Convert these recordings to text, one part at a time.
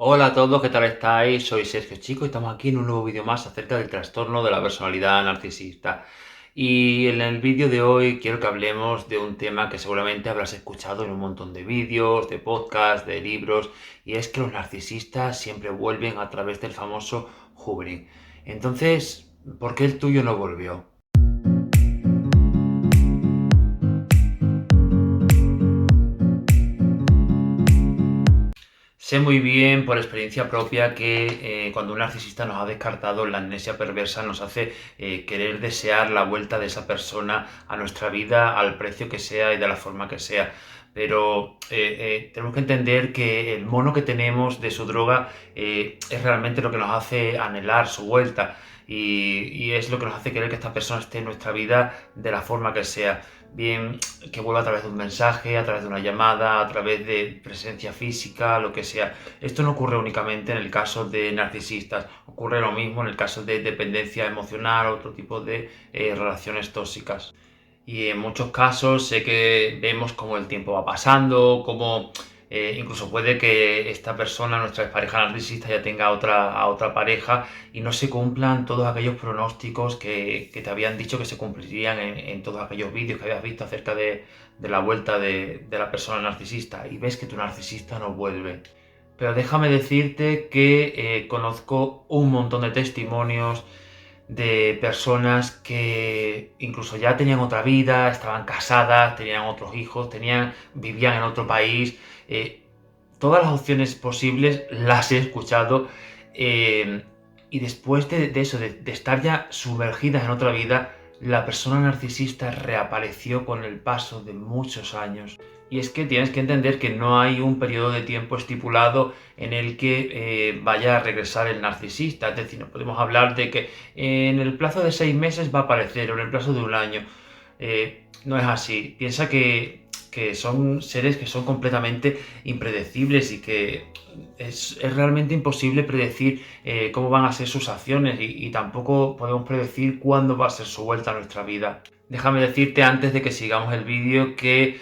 Hola a todos, ¿qué tal estáis? Soy Sergio Chico y estamos aquí en un nuevo vídeo más acerca del trastorno de la personalidad narcisista. Y en el vídeo de hoy quiero que hablemos de un tema que seguramente habrás escuchado en un montón de vídeos, de podcasts, de libros, y es que los narcisistas siempre vuelven a través del famoso hoovering. Entonces, ¿por qué el tuyo no volvió? Sé muy bien por experiencia propia que cuando un narcisista nos ha descartado, la amnesia perversa nos hace querer desear la vuelta de esa persona a nuestra vida al precio que sea y de la forma que sea. Pero tenemos que entender que el mono que tenemos de su droga es realmente lo que nos hace anhelar su vuelta y es lo que nos hace querer que esta persona esté en nuestra vida de la forma que sea. Bien que vuelva a través de un mensaje, a través de una llamada, a través de presencia física, lo que sea. Esto no ocurre únicamente en el caso de narcisistas, ocurre lo mismo en el caso de dependencia emocional, otro tipo de relaciones tóxicas. Y en muchos casos sé que vemos cómo el tiempo va pasando, cómo incluso puede que esta persona, nuestra pareja narcisista, ya tenga a otra pareja y no se cumplan todos aquellos pronósticos que te habían dicho que se cumplirían en todos aquellos vídeos que habías visto acerca de la vuelta de la persona narcisista y ves que tu narcisista no vuelve. Pero déjame decirte que conozco un montón de testimonios de personas que incluso ya tenían otra vida, estaban casadas, tenían otros hijos, vivían en otro país. Todas las opciones posibles las he escuchado eh, y después de eso, de estar ya sumergidas en otra vida, la persona narcisista reapareció con el paso de muchos años. Y es que tienes que entender que no hay un periodo de tiempo estipulado en el que vaya a regresar el narcisista. Es decir, no podemos hablar de que en el plazo de 6 meses va a aparecer o en el plazo de un año. No es así. Piensa que son seres que son completamente impredecibles y que es realmente imposible predecir cómo van a ser sus acciones y tampoco podemos predecir cuándo va a ser su vuelta a nuestra vida. Déjame decirte antes de que sigamos el vídeo que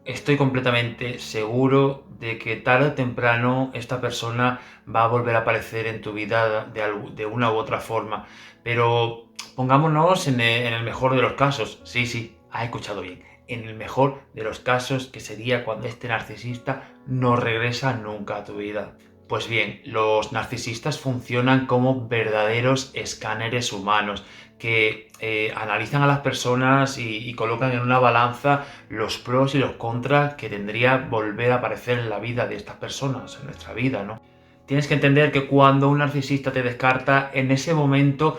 estoy completamente seguro de que tarde o temprano esta persona va a volver a aparecer en tu vida de una u otra forma. Pero pongámonos en el mejor de los casos. Sí, sí, has escuchado bien. En el mejor de los casos, que sería cuando este narcisista no regresa nunca a tu vida. Pues bien, los narcisistas funcionan como verdaderos escáneres humanos que analizan a las personas y colocan en una balanza los pros y los contras que tendría volver a aparecer en la vida de estas personas, en nuestra vida, ¿no? Tienes que entender que cuando un narcisista te descarta, en ese momento,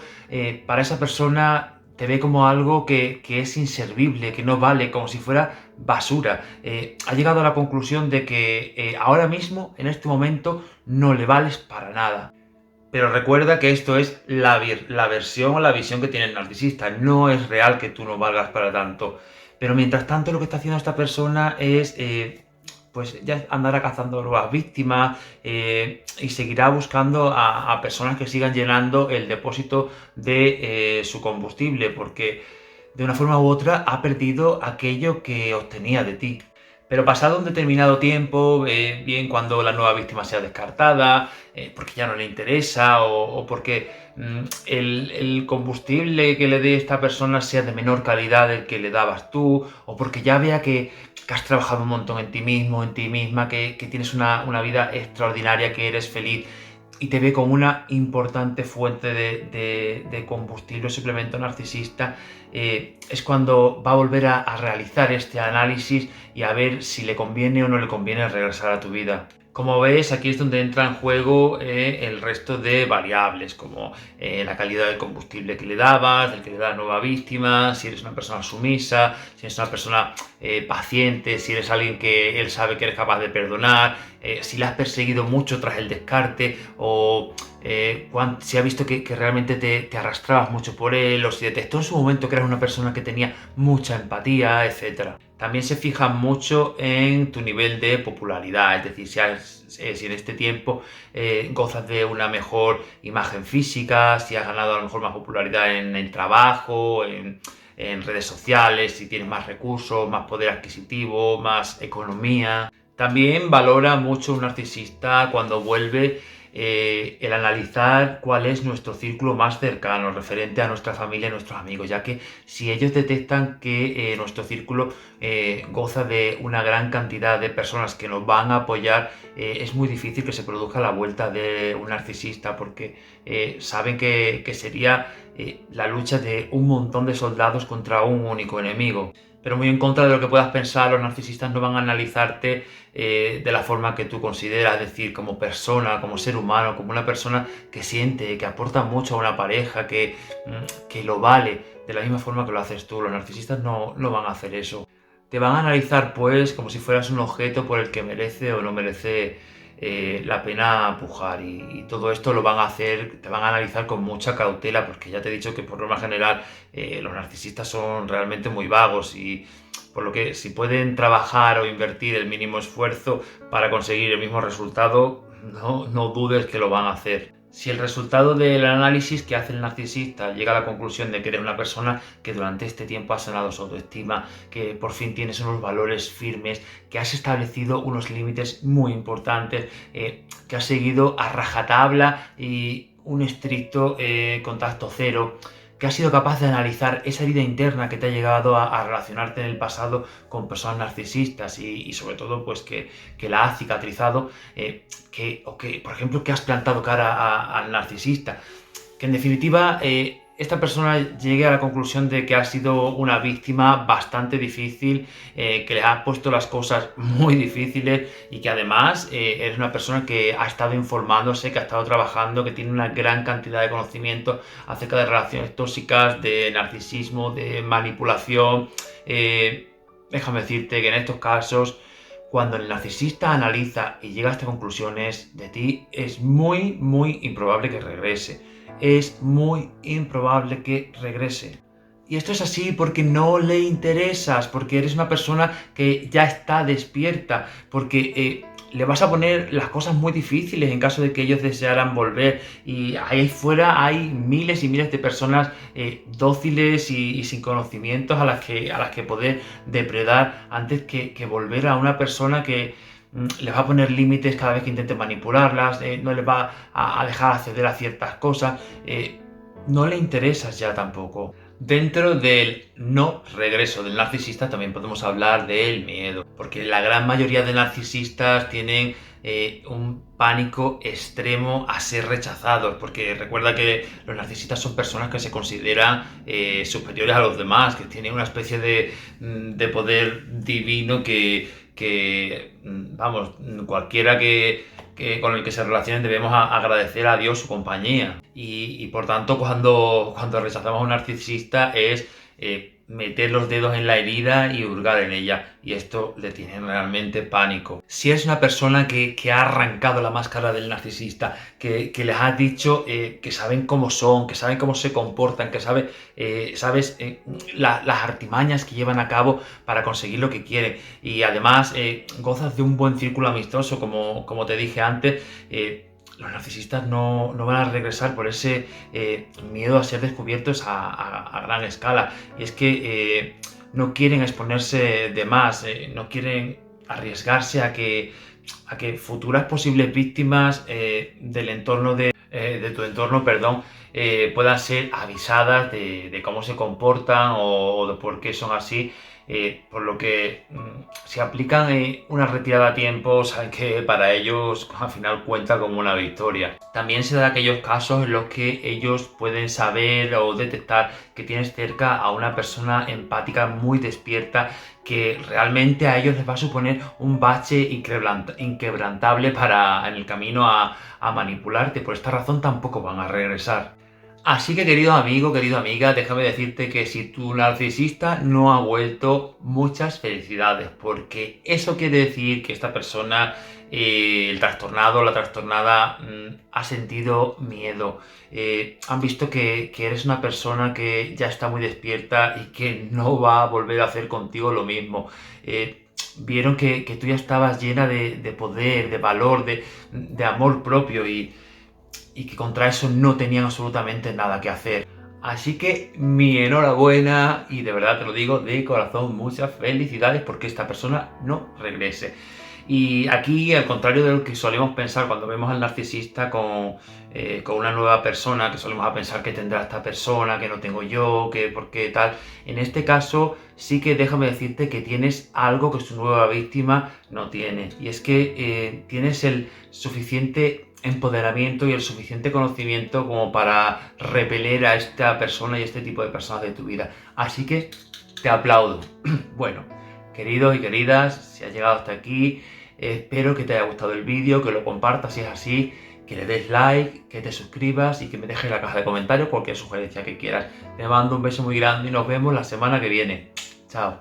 para esa persona te ve como algo que es inservible, que no vale, como si fuera basura. Ha llegado a la conclusión de que ahora mismo, en este momento, no le vales para nada. Pero recuerda que esto es la versión o la visión que tiene el narcisista. No es real que tú no valgas para tanto. Pero mientras tanto lo que está haciendo esta persona es pues ya andará cazando nuevas víctimas y seguirá buscando a personas que sigan llenando el depósito de su combustible porque de una forma u otra ha perdido aquello que obtenía de ti. Pero pasado un determinado tiempo, bien cuando la nueva víctima sea descartada, porque ya no le interesa o porque el combustible que le dé esta persona sea de menor calidad del que le dabas tú, o porque ya vea que has trabajado un montón en ti mismo, en ti misma, que tienes una vida extraordinaria, que eres feliz y te ve como una importante fuente de combustible o suplemento narcisista, es cuando va a volver a realizar este análisis y a ver si le conviene o no le conviene regresar a tu vida. Como ves, aquí es donde entra en juego el resto de variables, como la calidad del combustible que le dabas, del que le da la nueva víctima, si eres una persona sumisa, si eres una persona paciente, si eres alguien que él sabe que eres capaz de perdonar, si le has perseguido mucho tras el descarte o si ha visto que realmente te arrastrabas mucho por él o si detectó en su momento que eras una persona que tenía mucha empatía, etcétera. También se fija mucho en tu nivel de popularidad, es decir, si en este tiempo gozas de una mejor imagen física, si has ganado a lo mejor más popularidad en el trabajo, en redes sociales, si tienes más recursos, más poder adquisitivo, más economía. También valora mucho un narcisista cuando vuelve el analizar cuál es nuestro círculo más cercano referente a nuestra familia y nuestros amigos, ya que si ellos detectan que nuestro círculo goza de una gran cantidad de personas que nos van a apoyar, es muy difícil que se produzca la vuelta de un narcisista, porque saben que sería la lucha de un montón de soldados contra un único enemigo. Pero muy en contra de lo que puedas pensar, los narcisistas no van a analizarte de la forma que tú consideras, es decir, como persona, como ser humano, como una persona que siente, que aporta mucho a una pareja, que lo vale, de la misma forma que lo haces tú. Los narcisistas no van a hacer eso. Te van a analizar, pues, como si fueras un objeto por el que merece o no merece la pena pujar, y todo esto lo van a hacer, te van a analizar con mucha cautela, porque ya te he dicho que por norma general los narcisistas son realmente muy vagos, y por lo que si pueden trabajar o invertir el mínimo esfuerzo para conseguir el mismo resultado, no dudes que lo van a hacer. Si el resultado del análisis que hace el narcisista llega a la conclusión de que eres una persona que durante este tiempo ha sanado su autoestima, que por fin tienes unos valores firmes, que has establecido unos límites muy importantes, que has seguido a rajatabla y un estricto contacto cero, que has sido capaz de analizar esa herida interna que te ha llegado a relacionarte en el pasado con personas narcisistas, y sobre todo pues que la has cicatrizado, por ejemplo, que has plantado cara al narcisista, que en definitiva esta persona llegue a la conclusión de que ha sido una víctima bastante difícil, que le ha puesto las cosas muy difíciles, y que además eres una persona que ha estado informándose, que ha estado trabajando, que tiene una gran cantidad de conocimiento acerca de relaciones tóxicas, de narcisismo, de manipulación. Déjame decirte que en estos casos, cuando el narcisista analiza y llega a estas conclusiones de ti, es muy improbable que regrese. Es muy improbable que regrese. Y esto es así porque no le interesas, porque eres una persona que ya está despierta, porque le vas a poner las cosas muy difíciles en caso de que ellos desearan volver. Y ahí fuera hay miles y miles de personas dóciles y sin conocimientos a las que poder depredar antes que volver a una persona que les va a poner límites cada vez que intente manipularlas, no les va a dejar acceder a ciertas cosas. No le interesas ya tampoco. Dentro del no regreso del narcisista también podemos hablar del miedo, porque la gran mayoría de narcisistas tienen un pánico extremo a ser rechazados, porque recuerda que los narcisistas son personas que se consideran superiores a los demás, que tienen una especie de poder divino vamos, cualquiera con el que se relacionen debemos agradecer a Dios su compañía. Y por tanto, cuando rechazamos a un narcisista es meter los dedos en la herida y hurgar en ella, y esto le tiene realmente pánico. Si es una persona que ha arrancado la máscara del narcisista, que les has dicho que saben cómo son, que saben cómo se comportan, que sabes las artimañas que llevan a cabo para conseguir lo que quieren, y además gozas de un buen círculo amistoso, como te dije antes, los narcisistas no van a regresar por ese miedo a ser descubiertos a gran escala. Y es que no quieren exponerse de más, no quieren arriesgarse a que futuras posibles víctimas del entorno de tu entorno, perdón, puedan ser avisadas de cómo se comportan o de por qué son así. Por lo que si aplican una retirada a tiempo, saben que para ellos al final cuenta como una victoria. También se da aquellos casos en los que ellos pueden saber o detectar que tienes cerca a una persona empática muy despierta, que realmente a ellos les va a suponer un bache inquebrantable en el camino a manipularte. Por esta razón tampoco van a regresar. Así que, querido amigo, querida amiga, déjame decirte que si tu narcisista no ha vuelto, muchas felicidades, porque eso quiere decir que esta persona, el trastornado o la trastornada, ha sentido miedo. Han visto que eres una persona que ya está muy despierta y que no va a volver a hacer contigo lo mismo. Vieron que tú ya estabas llena de poder, de valor, de amor propio, y que contra eso no tenían absolutamente nada que hacer. Así que mi enhorabuena, y de verdad te lo digo de corazón, muchas felicidades porque esta persona no regrese. Y aquí, al contrario de lo que solemos pensar cuando vemos al narcisista con una nueva persona, que solemos pensar que tendrá esta persona, que no tengo yo, que por qué tal, en este caso sí que déjame decirte que tienes algo que su nueva víctima no tiene. Y es que tienes el suficiente empoderamiento y el suficiente conocimiento como para repeler a esta persona y este tipo de personas de tu vida. Así que te aplaudo. Bueno, queridos y queridas, si has llegado hasta aquí, espero que te haya gustado el vídeo, que lo compartas si es así, que le des like, que te suscribas y que me dejes en la caja de comentarios cualquier sugerencia que quieras. Te mando un beso muy grande y nos vemos la semana que viene. Chao.